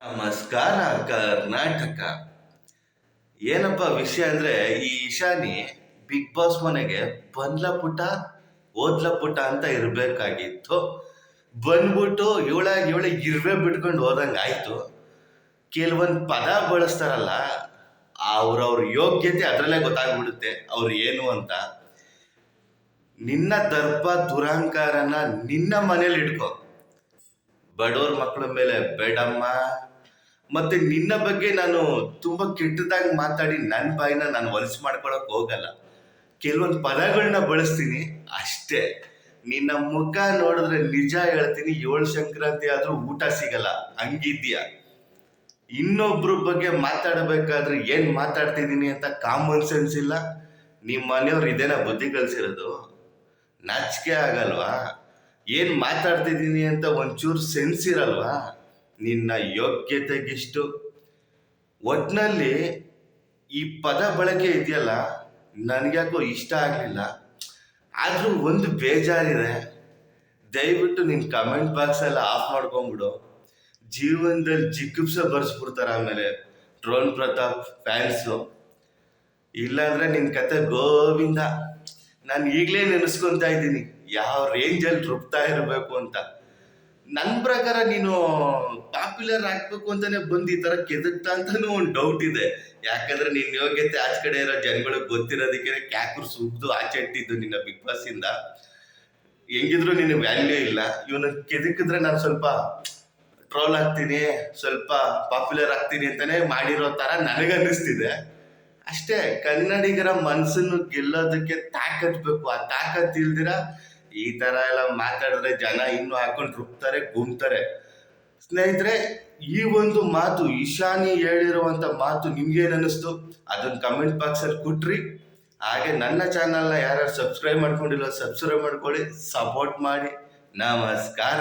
ನಮಸ್ಕಾರ ಕರ್ನಾಟಕ. ಏನಪ್ಪ ವಿಷಯ ಅಂದ್ರೆ, ಈ ಇಶಾನಿ ಬಿಗ್ ಬಾಸ್ ಮನೆಗೆ ಬಂದ್ಲ ಪುಟ ಓದ್ಲ ಪುಟ ಅಂತ ಇರ್ಬೇಕಾಗಿತ್ತು. ಬಂದ್ಬಿಟ್ಟು ಇವಳ ಇರ್ವೆ ಬಿಟ್ಕೊಂಡು ಹೋದಂಗ ಆಯ್ತು. ಕೆಲವೊಂದು ಪದ ಬಳಸ್ತಾರಲ್ಲ, ಅವ್ರವ್ರ ಯೋಗ್ಯತೆ ಅದರಲ್ಲೇ ಗೊತ್ತಾಗ್ಬಿಡುತ್ತೆ ಅವ್ರು ಏನು ಅಂತ. ನಿನ್ನ ದರ್ಪ ದುರಹಂಕಾರನ ನಿನ್ನ ಮನೇಲಿ ಇಟ್ಕೋ, ಬಡವ್ರ ಮಕ್ಕಳ ಮೇಲೆ ಬೇಡಮ್ಮ. ಮತ್ತೆ ನಿನ್ನ ಬಗ್ಗೆ ನಾನು ತುಂಬಾ ಕೆಟ್ಟದಾಗಿ ಮಾತಾಡಿ ನನ್ನ ಬಾಯಿನ ನಾನು ಹೊಲಸು ಮಾಡ್ಕೊಳಕ್ ಹೋಗಲ್ಲ. ಕೆಲವೊಂದು ಪದಗಳನ್ನ ಬಳಸ್ತೀನಿ ಅಷ್ಟೇ. ನಿನ್ನ ಮುಖ ನೋಡಿದ್ರೆ ನಿಜ ಹೇಳ್ತೀನಿ, 7 ಸಂಕ್ರಾಂತಿ ಆದ್ರೂ ಊಟ ಸಿಗಲ್ಲ ಹಂಗಿದ್ಯ. ಇನ್ನೊಬ್ರ ಬಗ್ಗೆ ಮಾತಾಡಬೇಕಾದ್ರೆ ಏನ್ ಮಾತಾಡ್ತಿದ್ದೀನಿ ಅಂತ ಕಾಮನ್ ಸೆನ್ಸ್ ಇಲ್ಲ. ನಿಮ್ಮ ಮನೆಯವ್ರು ಇದೇನ ಬುದ್ಧಿ ಕಲ್ಸಿರೋದು? ನಾಚಿಕೆ ಆಗಲ್ವಾ? ಏನ್ ಮಾತಾಡ್ತಿದ್ದೀನಿ ಅಂತ ಒಂಚೂರು ಸೆನ್ಸ್ ಇರಲ್ವಾ? ನಿನ್ನ ಯೋಗ್ಯತೆಗಿಷ್ಟು. ಒಟ್ನಲ್ಲಿ ಈ ಪದ ಬಳಕೆ ಇದೆಯಲ್ಲ, ನನಗ್ಯಾಕೋ ಇಷ್ಟ ಆಗಲಿಲ್ಲ. ಆದರೂ ಒಂದು ಬೇಜಾರಿದೆ. ದಯವಿಟ್ಟು ನಿನ್ನ ಕಮೆಂಟ್ ಬಾಕ್ಸ್ ಎಲ್ಲ ಆಫ್ ಮಾಡ್ಕೊಂಬಿಡು. ಜೀವನದಲ್ಲಿ ಜಿಗುಪ್ಸೆ ಬರ್ಸ್ಬಿಡ್ತಾರೆ ಆಮೇಲೆ ಡ್ರೋನ್ ಪ್ರತಾಪ್ ಫ್ಯಾನ್ಸು. ಇಲ್ಲಾಂದ್ರೆ ನಿನ್ನ ಕತೆ ಗೋವಿಂದ. ನಾನು ಈಗಲೇ ನೆನೆಸ್ಕೊತಾ ಇದ್ದೀನಿ ಯಾವ ರೇಂಜಲ್ಲಿ ರುಬ್ತಾ ಇರಬೇಕು ಅಂತ. ನನ್ನ ಪ್ರಕಾರ ನೀನು ಪಾಪ್ಯುಲರ್ ಆಗ್ಬೇಕು ಅಂತಾನೆ ಬಂದು ಈ ತರ ಕೆದಕ್ತಾ ಅಂತಾನು ಒಂದು ಡೌಟ್ ಇದೆ. ಯಾಕಂದ್ರೆ ನಿನ್ನ ಯೋಗ್ಯತೆ ಆಚೆ ಕಡೆ ಇರೋ ಜನಗಳಿಗೆ ಗೊತ್ತಿರೋದಕ್ಕೆ ಕ್ಯಾಕುರ್ ಸುಗ್ದು ಆಚೆ ಇಟ್ಟಿದ್ದು ನಿನ್ನ ಬಿಗ್ ಬಾಸ್ ಇಂದ. ಹೆಂಗಿದ್ರು ನಿನ್ನ ವ್ಯಾಲ್ಯೂ ಇಲ್ಲ. ಇವನ ಕೆದಕಿದ್ರೆ ನಾನು ಸ್ವಲ್ಪ ಟ್ರೋಲ್ ಆಗ್ತೀನಿ, ಸ್ವಲ್ಪ ಪಾಪ್ಯುಲರ್ ಆಗ್ತೀನಿ ಅಂತಾನೆ ಮಾಡಿರೋ ತರ ನನಗನ್ನಿಸ್ತಿದೆ ಅಷ್ಟೇ. ಕನ್ನಡಿಗರ ಮನಸ್ಸನ್ನು ಗೆಲ್ಲೋದಕ್ಕೆ ತಾಕತ್ ಬೇಕು. ಆ ತಾಕತ್ ಇಲ್ದಿರ ಈ ತರ ಎಲ್ಲ ಮಾತಾಡಿದ್ರೆ ಜನ ಇನ್ನು ಹಾಕೊಂಡು ರುಬ್ತಾರೆ, ಗುಮ್ತಾರೆ. ಸ್ನೇಹಿತರೆ, ಈ ಒಂದು ಮಾತು ಇಶಾನಿ ಹೇಳಿರುವಂತ ಮಾತು ನಿಮ್ಗೇನ್ ಅನ್ನಿಸ್ತು ಅದನ್ನ ಕಮೆಂಟ್ ಬಾಕ್ಸ್ ಅಲ್ಲಿ ಕೊಟ್ರಿ. ಹಾಗೆ ನನ್ನ ಚಾನಲ್ನ ಯಾರು ಸಬ್ಸ್ಕ್ರೈಬ್ ಮಾಡ್ಕೊಂಡಿಲ್ಲ ಸಬ್ಸ್ಕ್ರೈಬ್ ಮಾಡ್ಕೊಳ್ಳಿ, ಸಪೋರ್ಟ್ ಮಾಡಿ. ನಮಸ್ಕಾರ.